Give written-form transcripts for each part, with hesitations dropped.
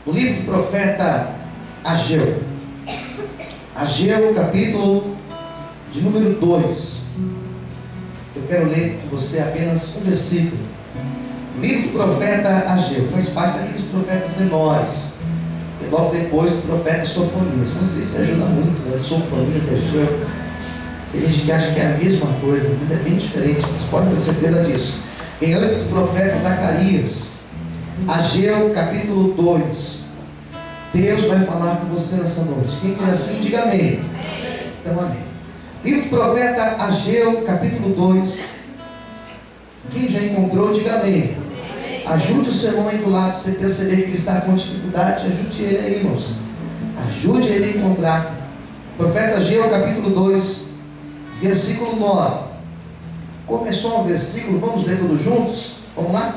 no livro do profeta Ageu. Ageu, capítulo de número 2. Eu quero ler com você apenas um versículo. Livro do profeta Ageu, faz parte daqueles profetas menores. E logo depois do profeta Sofonias. Não sei se ajuda muito, né? Sofonias e Ageu. Tem gente que acha que é a mesma coisa, mas é bem diferente. Você pode ter certeza disso. Em antes do profeta Zacarias, Ageu, capítulo 2. Deus vai falar com você nessa noite. Quem quer assim, diga amém. Então, amém. Livro do profeta Ageu, capítulo 2. Quem já encontrou, diga amém. Ajude o seu irmão aí do lado. Se você perceber que ele está com dificuldade, ajude ele aí, irmãos. Ajude ele a encontrar. Profeta Ageu, capítulo 2, versículo 9. Começou um versículo, vamos ler todos juntos? Vamos lá?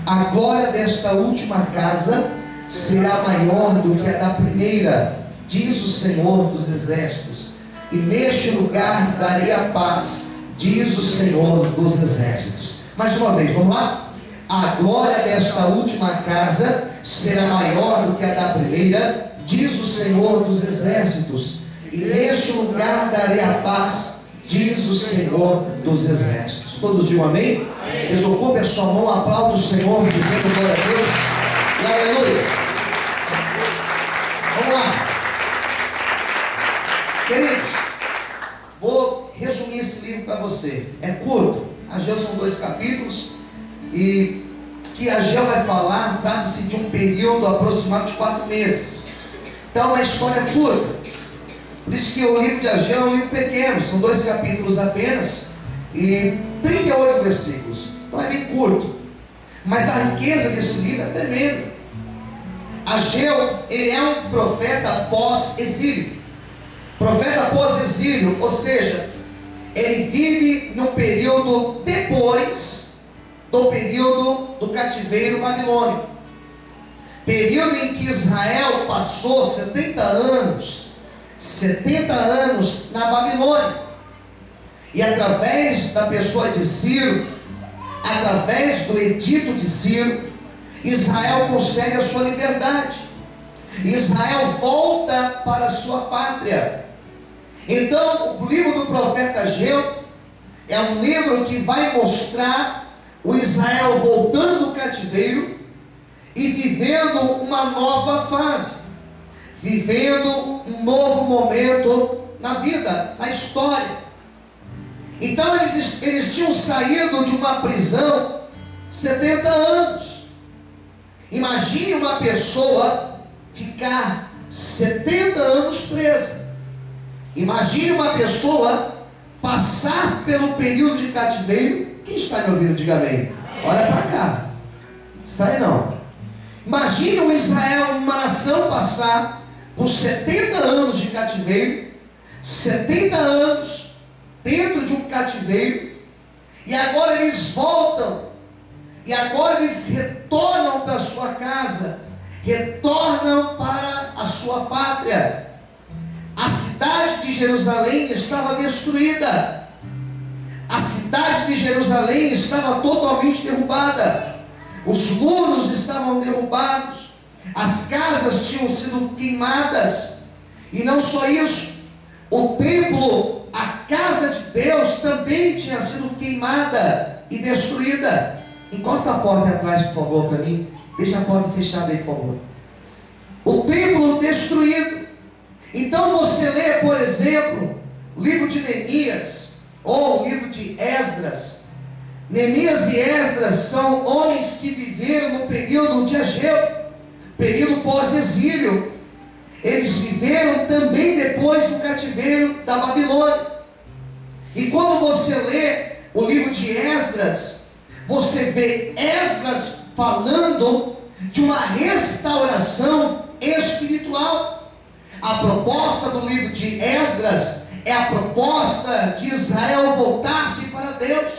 A glória desta última casa será maior do que a da primeira, diz o Senhor dos Exércitos, e neste lugar darei a paz, diz o Senhor dos Exércitos. Mais uma vez, vamos lá? A glória desta última casa será maior do que a da primeira, diz o Senhor dos Exércitos, e neste lugar darei a paz, diz o Senhor dos Exércitos. Todos digam amém? Desocupe a sua mão, aplaude o Senhor, dizendo glória a Deus e aleluia. Vamos lá, queridos, vou resumir esse livro para você. É curto, Ageu são 2 capítulos, e que Ageu vai falar trata-se de um período aproximado de 4 meses. Então é uma história curta. Por isso que o livro de Ageu é um livro pequeno, são 2 capítulos apenas e 38 versículos. Então é bem curto, mas a riqueza desse livro é tremenda. Ageu, ele é um profeta pós-exílio. Profeta pós-exílio, ou seja, ele vive num período depois do período do cativeiro babilônico. Período em que Israel passou 70 anos na Babilônia. E através da pessoa de Ciro, através do edito de Ciro, Israel consegue a sua liberdade. Israel volta para a sua pátria. Então, o livro do profeta Ageu é um livro que vai mostrar o Israel voltando do cativeiro e vivendo uma nova fase, vivendo um novo momento na vida, na história. Então eles tinham saído de uma prisão 70 anos. Imagine uma pessoa ficar 70 anos presa. Imagine uma pessoa passar pelo período de cativeiro. Quem está me ouvindo, diga amém. Olha para cá, não sai não. Imagine um Israel, uma nação, passar por 70 anos de cativeiro, 70 anos dentro de um cativeiro, e agora eles voltam, e agora eles retornam para a sua casa, retornam para a sua pátria. A cidade de Jerusalém estava destruída, a cidade de Jerusalém estava totalmente derrubada, os muros estavam derrubados, as casas tinham sido queimadas, e não só isso, o templo, a casa de Deus também tinha sido queimada e destruída. Encosta a porta atrás, por favor, para mim. Deixa a porta fechada aí, por favor. O templo destruído. Então você lê, por exemplo, o livro de Neemias, ou o livro de Esdras. Neemias e Esdras são homens que viveram no período de Ageu, período pós-exílio. Eles viveram também depois do cativeiro da Babilônia. E quando você lê o livro de Esdras, você vê Esdras falando de uma restauração espiritual. A proposta do livro de Esdras é a proposta de Israel voltar-se para Deus,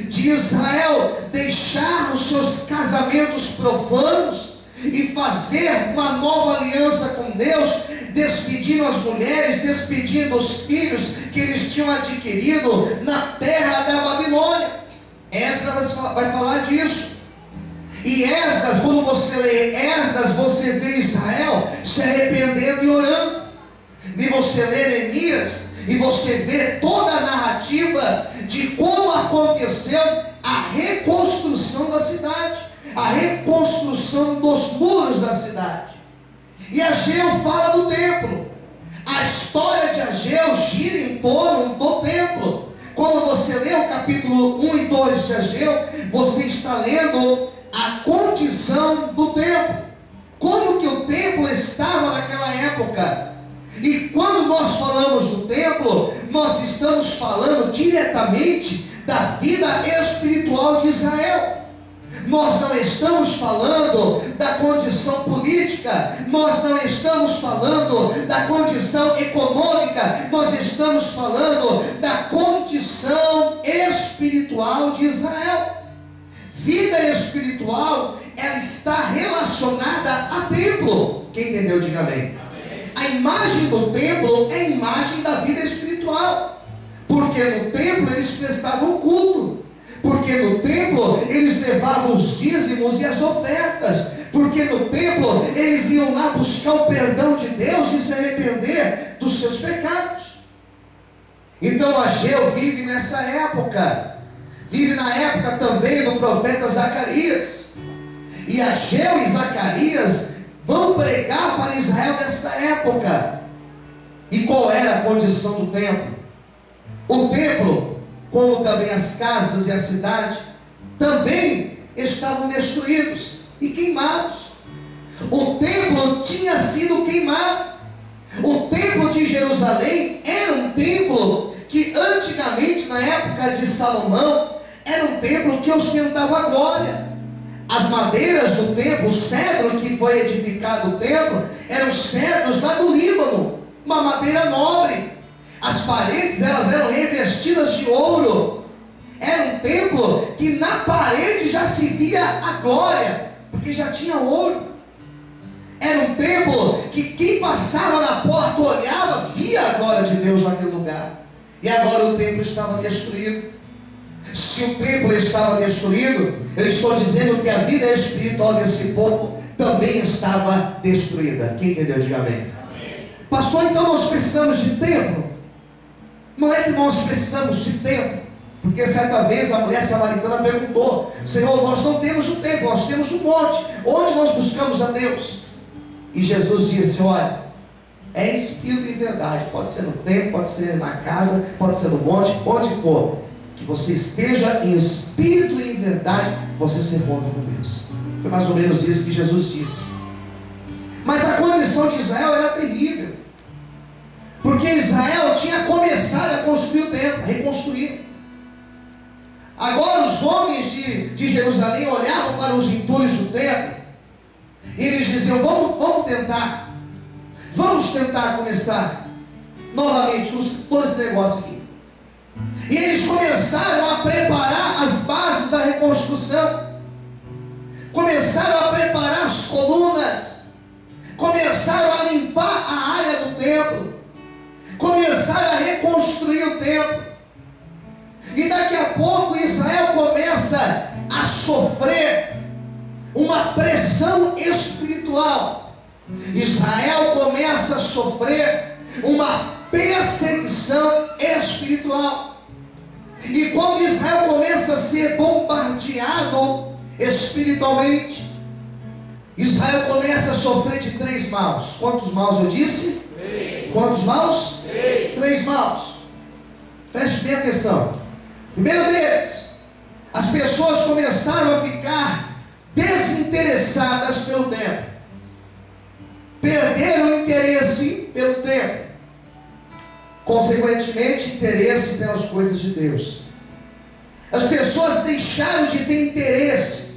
de Israel deixar os seus casamentos profanos e fazer uma nova aliança com Deus, despedindo as mulheres, despedindo os filhos que eles tinham adquirido na terra da Babilônia. Esdras vai falar disso. E Esdras, quando você lê Esdras, você você vê Israel se arrependendo e orando. E você lê Neemias e você vê toda a narrativa de como aconteceu a reconstrução da cidade, a reconstrução dos muros da cidade. E Ageu fala do templo. A história de Ageu gira em torno do templo. Quando você lê o capítulo 1 e 2 de Ageu, você está lendo a condição do templo, como que o templo estava naquela época. E quando nós falamos do templo, nós estamos falando diretamente da vida espiritual de Israel. Nós não estamos falando da condição política, nós não estamos falando da condição econômica, nós estamos falando da condição espiritual de Israel. Vida espiritual, ela está relacionada a templo. Quem entendeu, diga amém. A imagem do templo é a imagem da vida espiritual, porque no templo eles prestavam culto, porque no templo eles levavam os dízimos e as ofertas, porque no templo eles iam lá buscar o perdão de Deus e se arrepender dos seus pecados. Então Ageu vive nessa época, vive na época também do profeta Zacarias. E Ageu e Zacarias vão pregar para Israel nessa época. E qual era a condição do templo? O templo, como também as casas e a cidade, também estavam destruídos e queimados. O templo tinha sido queimado. O templo de Jerusalém era um templo que antigamente, na época de Salomão, era um templo que ostentava a glória. As madeiras do templo, o cedro que foi edificado o templo, eram cedros lá do Líbano, uma madeira nobre. As paredes, elas eram revestidas de ouro. Era um templo que na parede já se via a glória, porque já tinha ouro. Era um templo que quem passava na porta, olhava, via a glória de Deus naquele lugar. E agora o templo estava destruído. Se o templo estava destruído, eu estou dizendo que a vida espiritual desse povo também estava destruída. Quem entendeu, diga amém. Pastor, então nós precisamos de templo? Não é que nós precisamos de templo, porque certa vez a mulher samaritana perguntou: Senhor, nós não temos um templo, nós temos um monte, onde nós buscamos a Deus? E Jesus disse: olha, é em espírito e em verdade, pode ser no templo, pode ser na casa, pode ser no monte, onde for, que você esteja em espírito e em verdade, você se encontra com Deus. Foi mais ou menos isso que Jesus disse. Mas a condição de Israel era terrível, porque Israel tinha começado a construir o templo, a reconstruir. Agora os homens de Jerusalém olhavam para os entulhos do templo e eles diziam: vamos tentar começar novamente todo esse negócio aqui. E eles começaram a preparar as bases da reconstrução, começaram a preparar as colunas, começaram a limpar a área do templo, começaram a reconstruir o templo. E daqui a pouco Israel começa a sofrer uma pressão espiritual. Israel começa a sofrer uma perseguição espiritual. E quando Israel começa a ser bombardeado espiritualmente, Israel começa a sofrer de 3 maus. Quantos maus eu disse? 3. Quantos maus? 3 maus. Preste bem atenção. Primeiro deles, as pessoas começaram a ficar desinteressadas pelo templo, perderam o interesse pelo templo, consequentemente interesse pelas coisas de Deus. As pessoas deixaram de ter interesse,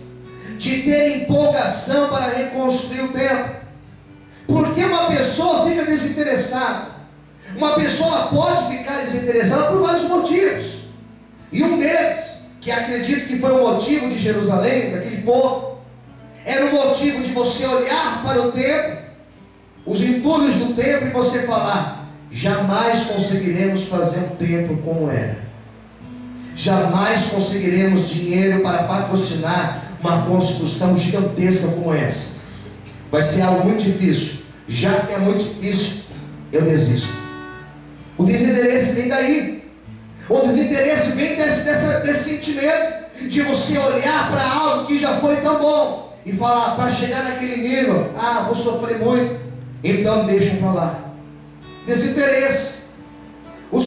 de ter empolgação para reconstruir o templo. Porque uma pessoa fica desinteressada? Uma pessoa pode ficar desinteressada por vários motivos, e um deles, que acredito que foi o motivo de Jerusalém, daquele povo, era o motivo de você olhar para o templo, os entulhos do templo, e você falar: jamais conseguiremos fazer um templo como era, jamais conseguiremos dinheiro para patrocinar uma construção gigantesca como essa. vai ser algo muito difícil. Já que é muito difícil, eu desisto. O desinteresse vem daí. O desinteresse vem desse sentimento de você olhar para algo que já foi tão bom e falar, para chegar naquele nível, vou sofrer muito, então deixa para lá. Desinteresse.